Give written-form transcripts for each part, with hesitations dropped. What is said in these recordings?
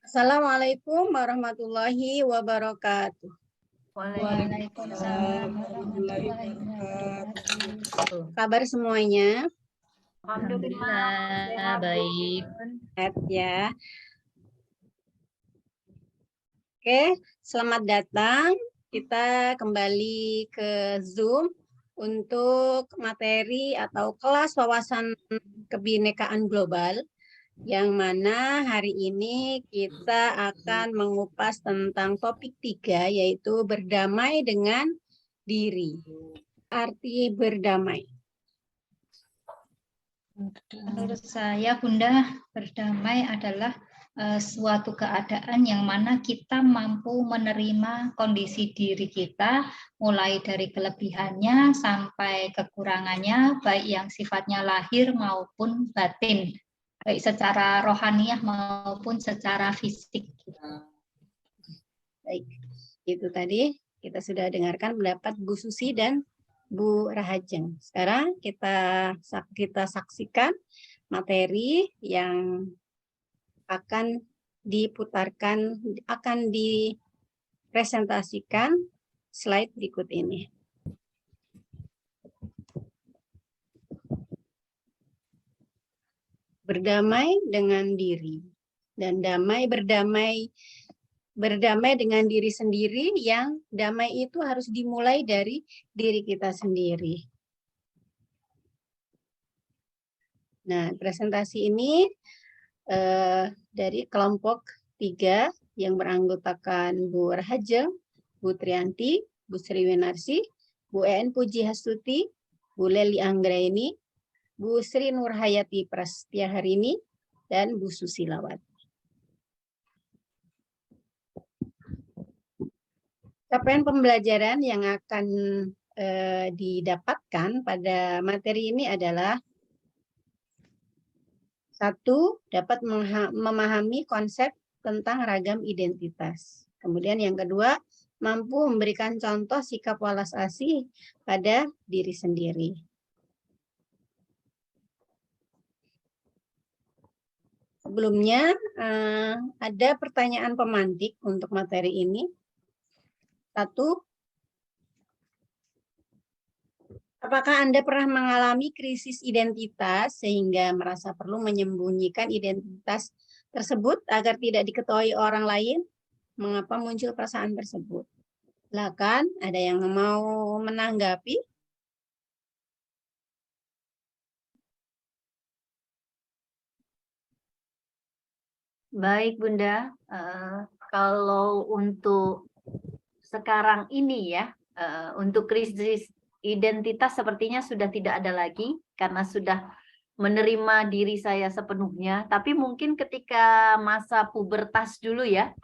Assalamualaikum warahmatullahi wabarakatuh. Waalaikumsalam warahmatullahi wabarakatuh. Kabar semuanya? Alhamdulillah baik. Sehat ya. Oke, selamat datang. Kita kembali ke Zoom untuk materi atau kelas wawasan kebinekaan global, yang mana hari ini kita akan mengupas tentang topik 3, yaitu berdamai dengan diri. Arti berdamai. Menurut saya, Bunda, berdamai adalah suatu keadaan yang mana kita mampu menerima kondisi diri kita, mulai dari kelebihannya sampai kekurangannya, baik yang sifatnya lahir maupun batin, baik secara rohaniah maupun secara fisik. Baik, itu tadi kita sudah dengarkan pendapat Bu Susi dan Bu Rahajeng. Sekarang kita saksikan materi yang akan diputarkan, akan dipresentasikan slide berikut ini. Berdamai dengan diri dan berdamai dengan diri sendiri, yang damai itu harus dimulai dari diri kita sendiri. Nah, presentasi ini dari kelompok 3 yang beranggotakan Bu Rahajeng, Bu Trianti, Bu Sri Winarsi, Bu En Puji Hastuti, Bu Leli Anggraini, Bu Sri Nurhayati Prasetyaharini, dan Bu Susilawati. Capaian pembelajaran yang akan didapatkan pada materi ini adalah: 1. Dapat memahami konsep tentang ragam identitas. Kemudian yang kedua, mampu memberikan contoh sikap walas asih pada diri sendiri. Sebelumnya, ada pertanyaan pemantik untuk materi ini. 1. Apakah Anda pernah mengalami krisis identitas sehingga merasa perlu menyembunyikan identitas tersebut agar tidak diketahui orang lain? Mengapa muncul perasaan tersebut? Silakan, ada yang mau menanggapi? Baik, Bunda. Kalau untuk sekarang ini ya, untuk krisis identitas sepertinya sudah tidak ada lagi karena sudah menerima diri saya sepenuhnya. Tapi mungkin ketika masa pubertas dulu ya,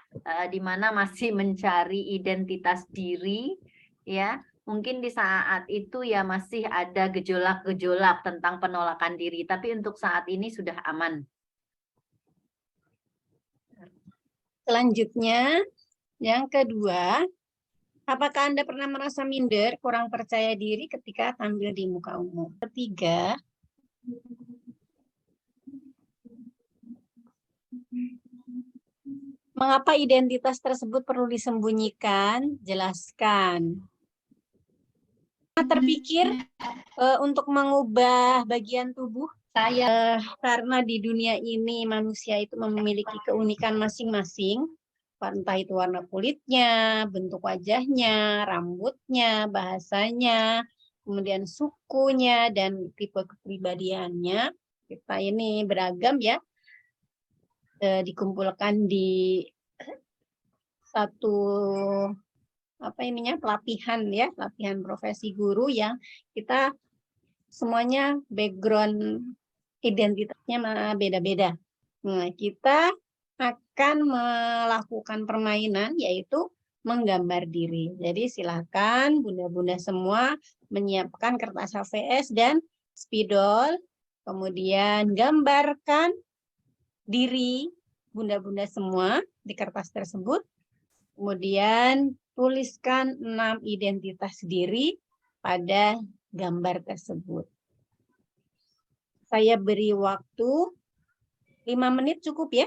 di mana masih mencari identitas diri, ya, mungkin di saat itu ya masih ada gejolak-gejolak tentang penolakan diri. Tapi untuk saat ini sudah aman. Selanjutnya, yang kedua, apakah Anda pernah merasa minder, kurang percaya diri ketika tampil di muka umum? Ketiga, mengapa identitas tersebut perlu disembunyikan? Jelaskan. Terpikir untuk mengubah bagian tubuh saya, karena di dunia ini manusia itu memiliki keunikan masing-masing, entah itu warna kulitnya, bentuk wajahnya, rambutnya, bahasanya, kemudian sukunya, dan tipe kepribadiannya. Kita ini beragam ya, dikumpulkan di satu pelatihan ya, pelatihan profesi guru, yang kita semuanya background identitasnya beda-beda. Nah, kita akan melakukan permainan, yaitu menggambar diri. Jadi silakan bunda-bunda semua menyiapkan kertas HVS dan spidol, kemudian gambarkan diri bunda-bunda semua di kertas tersebut, kemudian tuliskan 6 identitas diri pada gambar tersebut. Saya beri waktu 5 menit cukup ya.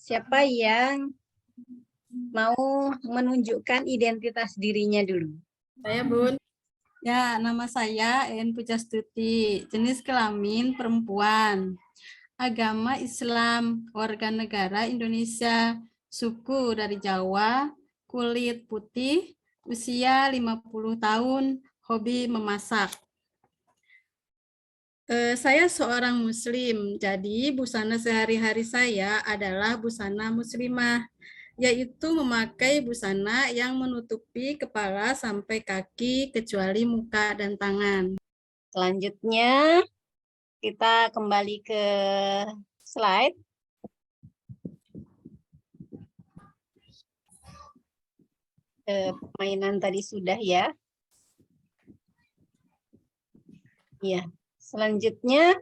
Siapa yang mau menunjukkan identitas dirinya dulu? Saya, Bun. Ya, nama saya En Pujastuti, jenis kelamin perempuan, agama Islam, warga negara Indonesia, suku dari Jawa, kulit putih, usia 50 tahun, hobi memasak. Saya seorang muslim, jadi busana sehari-hari saya adalah busana muslimah, yaitu memakai busana yang menutupi kepala sampai kaki kecuali muka dan tangan. Selanjutnya kita kembali ke slide. Permainan tadi sudah ya. Iya. Selanjutnya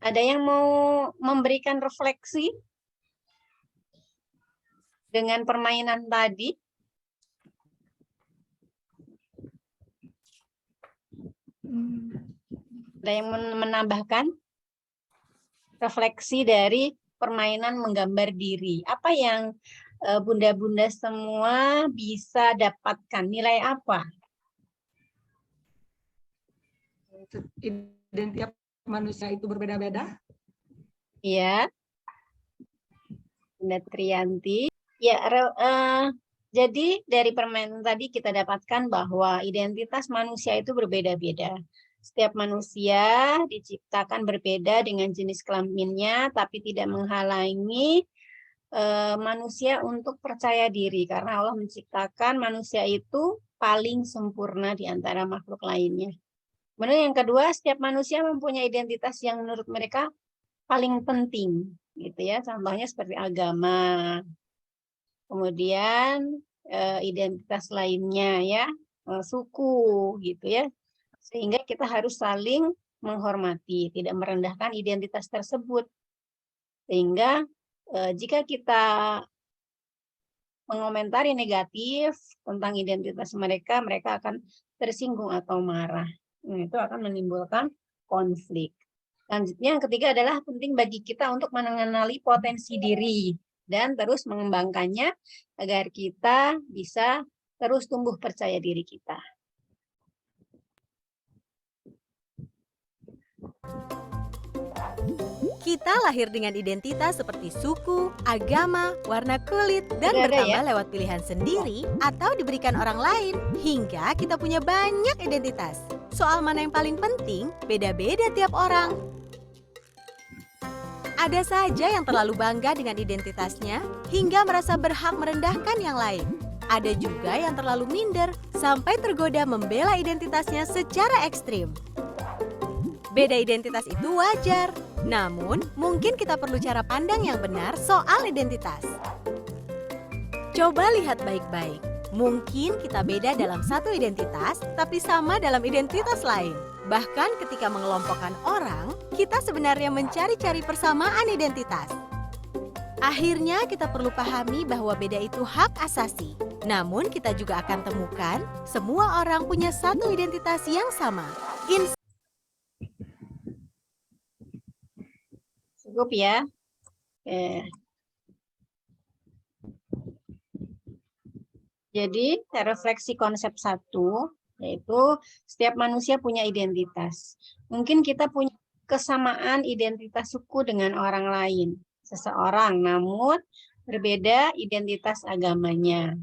ada yang mau memberikan refleksi dengan permainan tadi? Ada yang menambahkan refleksi dari permainan menggambar diri? Apa yang bunda-bunda semua bisa dapatkan? Nilai apa? Identitas manusia itu berbeda-beda. Iya. Bunda Triyanti. Ya, jadi dari permainan tadi kita dapatkan bahwa identitas manusia itu berbeda-beda. Setiap manusia diciptakan berbeda dengan jenis kelaminnya, tapi tidak menghalangi manusia untuk percaya diri, karena Allah menciptakan manusia itu paling sempurna di antara makhluk lainnya. Kemudian yang kedua, setiap manusia mempunyai identitas yang menurut mereka paling penting, gitu ya. Contohnya seperti agama. Kemudian identitas lainnya ya, suku gitu ya. Sehingga kita harus saling menghormati, tidak merendahkan identitas tersebut. Sehingga jika kita mengomentari negatif tentang identitas mereka, mereka akan tersinggung atau marah. Itu akan menimbulkan konflik. Selanjutnya yang ketiga adalah penting bagi kita untuk mengenali potensi diri dan terus mengembangkannya agar kita bisa terus tumbuh percaya diri kita. Kita lahir dengan identitas seperti suku, agama, warna kulit, dan Berbeda, bertambah lewat pilihan sendiri atau diberikan orang lain, hingga kita punya banyak identitas. Soal mana yang paling penting, beda-beda tiap orang. Ada saja yang terlalu bangga dengan identitasnya, hingga merasa berhak merendahkan yang lain. Ada juga yang terlalu minder, sampai tergoda membela identitasnya secara ekstrim. Beda identitas itu wajar, namun mungkin kita perlu cara pandang yang benar soal identitas. Coba lihat baik-baik, mungkin kita beda dalam satu identitas, tapi sama dalam identitas lain. Bahkan ketika mengelompokkan orang, kita sebenarnya mencari-cari persamaan identitas. Akhirnya kita perlu pahami bahwa beda itu hak asasi. Namun kita juga akan temukan, semua orang punya satu identitas yang sama. Cukup ya. Jadi refleksi konsep 1, yaitu setiap manusia punya identitas. Mungkin kita punya kesamaan identitas suku dengan orang lain, seseorang, namun berbeda identitas agamanya.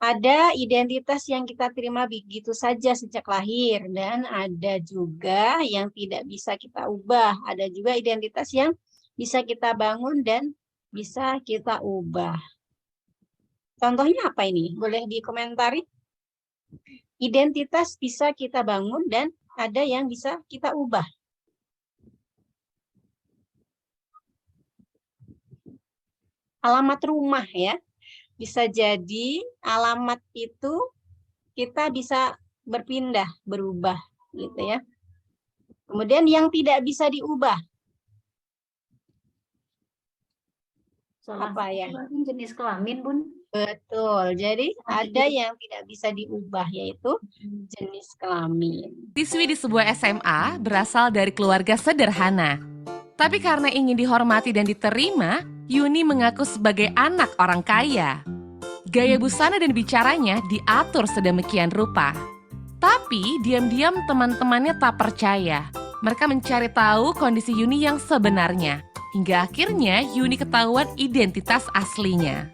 Ada identitas yang kita terima begitu saja sejak lahir, dan ada juga yang tidak bisa kita ubah. Ada juga identitas yang bisa kita bangun dan bisa kita ubah. Contohnya apa ini? Boleh dikomentari? Identitas bisa kita bangun dan ada yang bisa kita ubah. Alamat rumah ya. Bisa jadi alamat itu kita bisa berpindah, berubah gitu ya. Kemudian yang tidak bisa diubah. Apa ya? Jenis kelamin, Bun. Betul. Jadi ada yang tidak bisa diubah, yaitu jenis kelamin. Siswi di sebuah SMA berasal dari keluarga sederhana. Tapi karena ingin dihormati dan diterima, Yuni mengaku sebagai anak orang kaya. Gaya busana dan bicaranya diatur sedemikian rupa. Tapi diam-diam teman-temannya tak percaya. Mereka mencari tahu kondisi Yuni yang sebenarnya. Hingga akhirnya Yuni ketahuan identitas aslinya.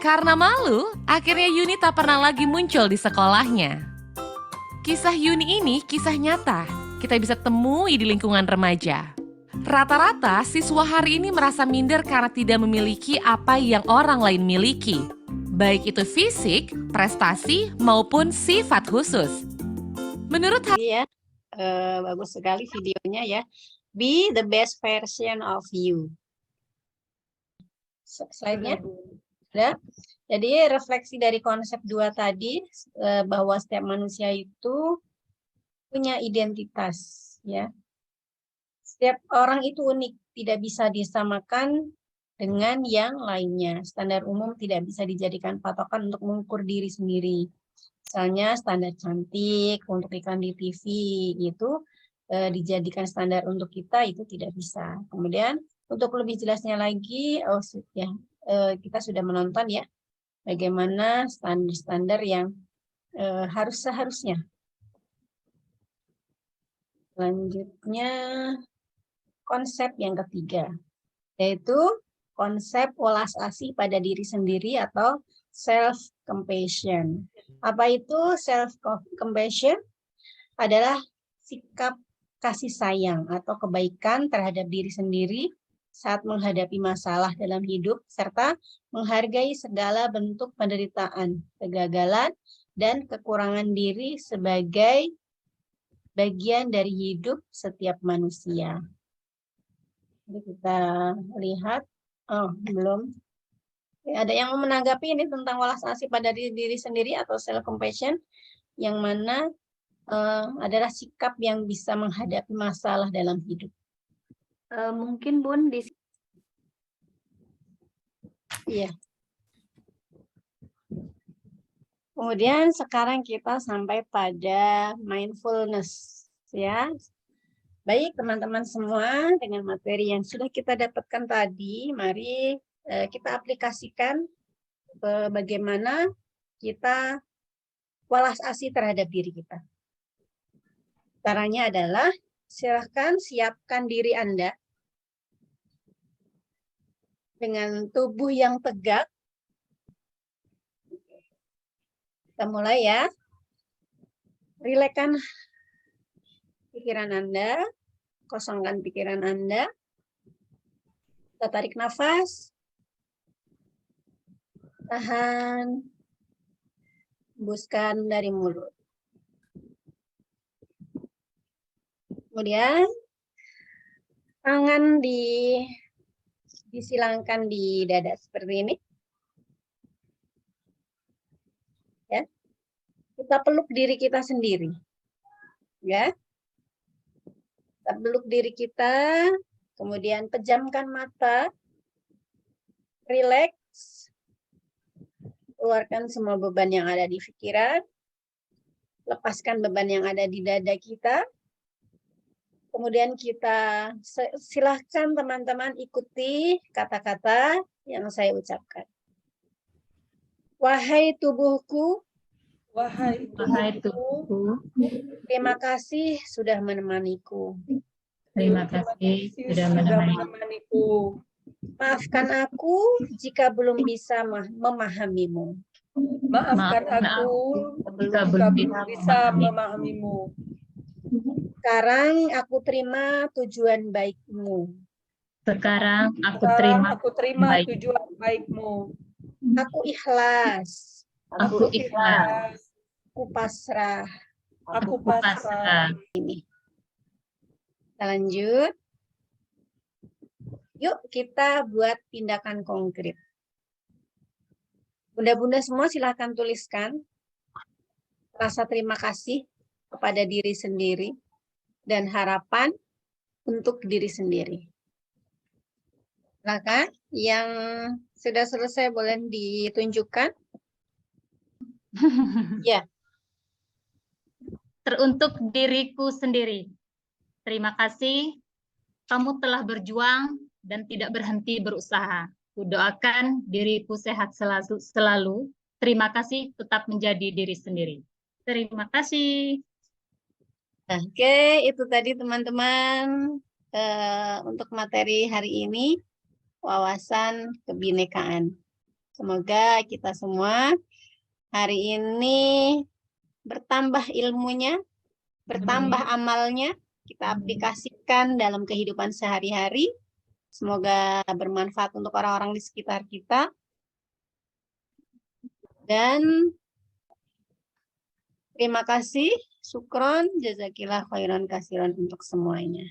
Karena malu, akhirnya Yuni tak pernah lagi muncul di sekolahnya. Kisah Yuni ini kisah nyata. Kita bisa temui di lingkungan remaja. Rata-rata siswa hari ini merasa minder karena tidak memiliki apa yang orang lain miliki. Baik itu fisik, prestasi, maupun sifat khusus. Menurut Ya, bagus sekali videonya ya. Be the best version of you. Slide-nya. Ada. Jadi refleksi dari konsep 2 tadi, bahwa setiap manusia itu punya identitas, ya. Setiap orang itu unik, tidak bisa disamakan dengan yang lainnya. Standar umum tidak bisa dijadikan patokan untuk mengukur diri sendiri. Misalnya standar cantik untuk iklan di TV itu dijadikan standar untuk kita, itu tidak bisa. Kemudian untuk lebih jelasnya lagi, kita sudah menonton ya bagaimana standar-standar yang seharusnya. Selanjutnya konsep yang ketiga, yaitu konsep welas asih pada diri sendiri atau self-compassion. Apa itu self-compassion? Adalah sikap kasih sayang atau kebaikan terhadap diri sendiri saat menghadapi masalah dalam hidup, serta menghargai segala bentuk penderitaan, kegagalan, dan kekurangan diri sebagai bagian dari hidup setiap manusia. Jadi kita lihat, belum. Ada yang mau menanggapi ini tentang welas asih pada diri sendiri atau self-compassion, yang mana adalah sikap yang bisa menghadapi masalah dalam hidup. Mungkin Bun di Iya. Kemudian sekarang kita sampai pada mindfulness, ya. Baik teman-teman semua, dengan materi yang sudah kita dapatkan tadi, mari kita aplikasikan bagaimana kita welas asih terhadap diri kita. Caranya adalah silahkan siapkan diri Anda dengan tubuh yang tegak. Kita mulai ya. Rilekskan pikiran Anda, kosongkan pikiran Anda. Kita tarik nafas. Tahan. Hembuskan dari mulut. Kemudian tangan disilangkan di dada seperti ini. Ya. Kita peluk diri kita sendiri. Ya. Kita peluk diri kita, kemudian pejamkan mata. Rileks. Keluarkan semua beban yang ada di pikiran. Lepaskan beban yang ada di dada kita. Kemudian kita silahkan teman-teman ikuti kata-kata yang saya ucapkan. Wahai tubuhku, Wahai tubuhku, terima kasih sudah menemaniku. terima kasih sudah menemaniku. Maafkan aku jika belum bisa memahamimu. Maafkan aku jika jika belum belum bisa memahamimu. Sekarang aku terima tujuan baikmu. Sekarang Sekarang aku terima baik. tujuan baikmu. Aku ikhlas. Aku ikhlas. Aku pasrah. Aku pasrah. pasrah. Kita lanjut. Yuk kita buat tindakan konkret. Bunda-bunda semua silakan tuliskan rasa terima kasih kepada diri sendiri dan harapan untuk diri sendiri. Silakan, yang sudah selesai boleh ditunjukkan. Ya. Teruntuk diriku sendiri. Terima kasih kamu telah berjuang dan tidak berhenti berusaha. Kudoakan diriku sehat selalu. Terima kasih, tetap menjadi diri sendiri. Terima kasih. Oke, itu tadi teman-teman untuk materi hari ini, wawasan kebinekaan. Semoga kita semua hari ini bertambah ilmunya, bertambah amalnya, kita aplikasikan dalam kehidupan sehari-hari. Semoga bermanfaat untuk orang-orang di sekitar kita. Dan terima kasih, syukron, jazakillah khairan kasiran untuk semuanya.